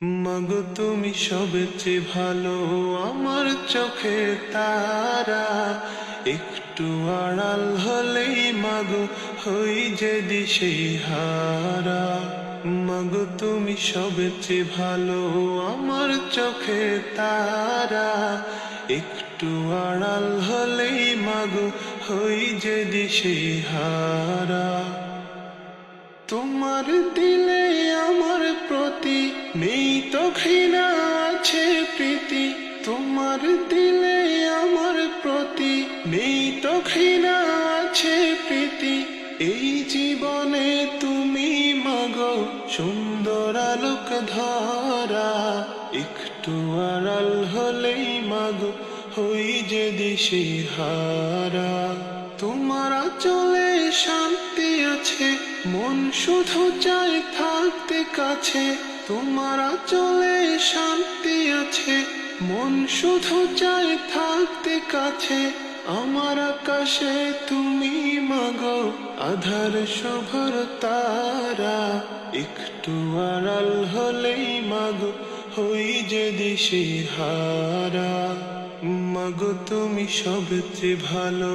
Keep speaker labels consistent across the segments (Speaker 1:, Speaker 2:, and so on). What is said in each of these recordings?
Speaker 1: মাগো তুমি সবচেয়ে ভালো, আমার চোখের তারা। একটু আড়াল হলেই মাগো হই যে দিশেহারা। মাগো তুমি সবচেয়ে ভালো, আমার চোখের তারা। একটু আড়াল হলেই মাগো হই যে দিশেহারা। তোমার দিলে আমার প্রতি নেই তো ঘৃণা, আছে প্রীতি। তোমার দিলে আমার প্রতি নেই তো ঘৃণা, আছে প্রীতি। এই জীবনে তুমি মাগো সুন্দর আলোক ধরা। একটু আড়াল হলেই মাগো হই যে দিশেহারা। তোমার আঁচলে শান্তি আছে, মন শুধু চায় থাকতে কাছে। তোমার আঁচলে শান্তি আছে, মন শুধু চায় থাকতে কাছে। আমার আকাশে তুমি মাগো আধার শোভর তারা। একটু আড়াল হলেই মাগো হই যে দিশেহারা। মাগো তুমি সবচেয়ে ভালো,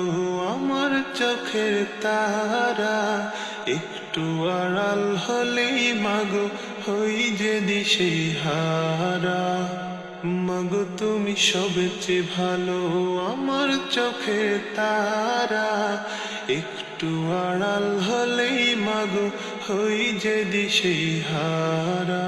Speaker 1: আমার চোখের তারা। একটু আড়াল হলেই মাগো হই যে দিশেহারা। মাগো তুমি সবচেয়ে ভালো, আমার চোখের তারা। একটু আড়াল হলেই মাগো হই যে দিশেহারা।